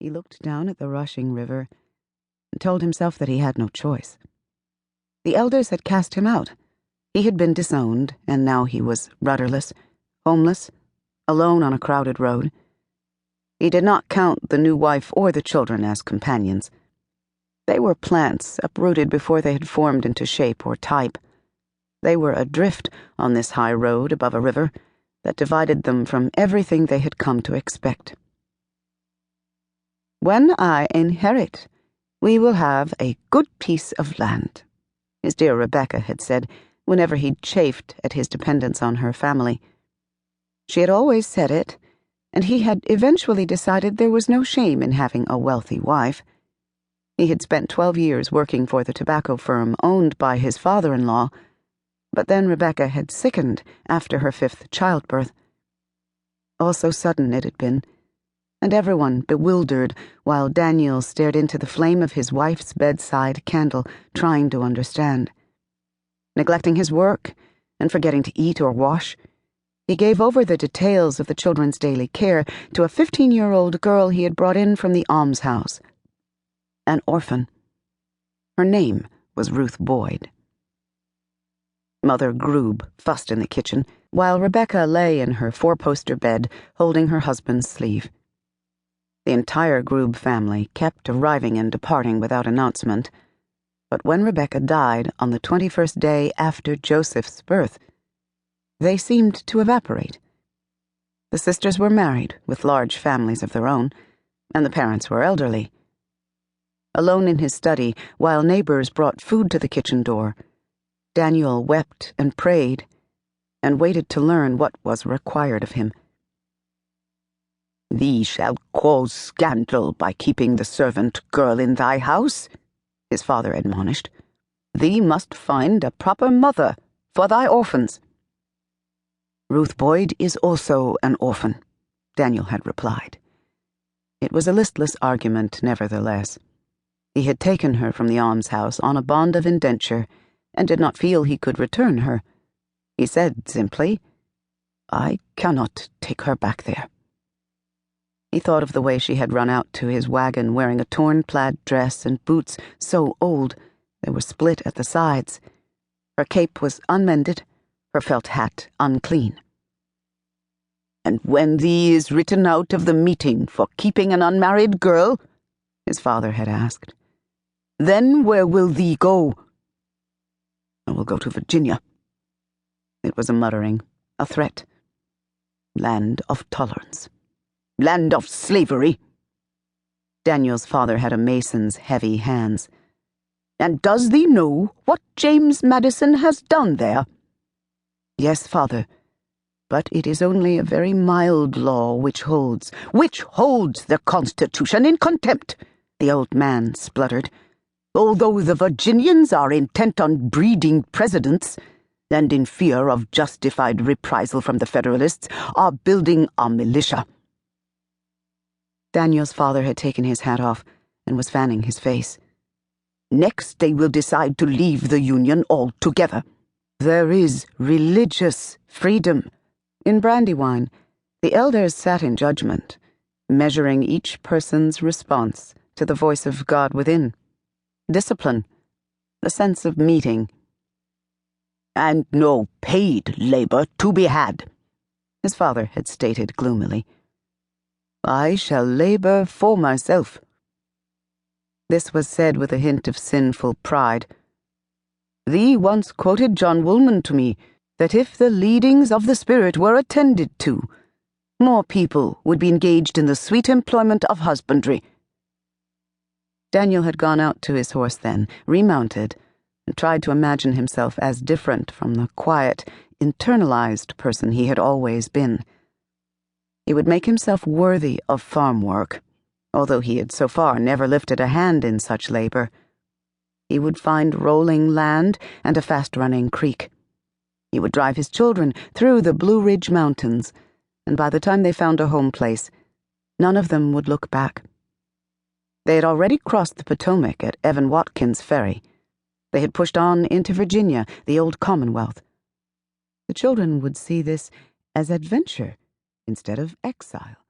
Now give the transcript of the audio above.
He looked down at the rushing river and told himself that he had no choice. The elders had cast him out. He had been disowned, and now he was rudderless, homeless, alone on a crowded road. He did not count the new wife or the children as companions. They were plants uprooted before they had formed into shape or type. They were adrift on this high road above a river that divided them from everything they had come to expect. "When I inherit, we will have a good piece of land," his dear Rebecca had said whenever he'd chafed at his dependence on her family. She had always said it, and he had eventually decided there was no shame in having a wealthy wife. He had spent 12 years working for the tobacco firm owned by his father-in-law, but then Rebecca had sickened after her 5th childbirth. All so sudden it had been, and everyone bewildered while Daniel stared into the flame of his wife's bedside candle, trying to understand. Neglecting his work and forgetting to eat or wash, he gave over the details of the children's daily care to a 15-year-old girl he had brought in from the almshouse. An orphan. Her name was Ruth Boyd. Mother Groob fussed in the kitchen, while Rebecca lay in her 4-poster bed holding her husband's sleeve. The entire Groob family kept arriving and departing without announcement, but when Rebecca died on the 21st day after Joseph's birth, they seemed to evaporate. The sisters were married, with large families of their own, and the parents were elderly. Alone in his study, while neighbors brought food to the kitchen door, Daniel wept and prayed, and waited to learn what was required of him. "Thee shalt cause scandal by keeping the servant girl in thy house," his father admonished. "Thee must find a proper mother for thy orphans." "Ruth Boyd is also an orphan," Daniel had replied. It was a listless argument, nevertheless. He had taken her from the almshouse on a bond of indenture, and did not feel he could return her. He said simply, "I cannot take her back there." He thought of the way she had run out to his wagon wearing a torn plaid dress and boots so old they were split at the sides. Her cape was unmended, her felt hat unclean. "And when thee is written out of the meeting for keeping an unmarried girl," his father had asked, "then where will thee go?" "I will go to Virginia." It was a muttering, a threat. Land of tolerance. Land of slavery. Daniel's father had a mason's heavy hands. "And does thee know what James Madison has done there?" "Yes, father, but it is only a very mild law which holds the Constitution in contempt," the old man spluttered. "Although the Virginians are intent on breeding presidents, and in fear of justified reprisal from the Federalists, are building a militia." Daniel's father had taken his hat off and was fanning his face. "Next they will decide to leave the Union altogether." "There is religious freedom." In Brandywine, the elders sat in judgment, measuring each person's response to the voice of God within. Discipline, the sense of meeting. "And no paid labor to be had," his father had stated gloomily. "I shall labor for myself." This was said with a hint of sinful pride. "Thee once quoted John Woolman to me, that if the leadings of the Spirit were attended to, more people would be engaged in the sweet employment of husbandry." Daniel had gone out to his horse then, remounted, and tried to imagine himself as different from the quiet, internalized person he had always been. He would make himself worthy of farm work, although he had so far never lifted a hand in such labor. He would find rolling land and a fast-running creek. He would drive his children through the Blue Ridge Mountains, and by the time they found a home place, none of them would look back. They had already crossed the Potomac at Evan Watkins Ferry. They had pushed on into Virginia, the old Commonwealth. The children would see this as adventure instead of exile.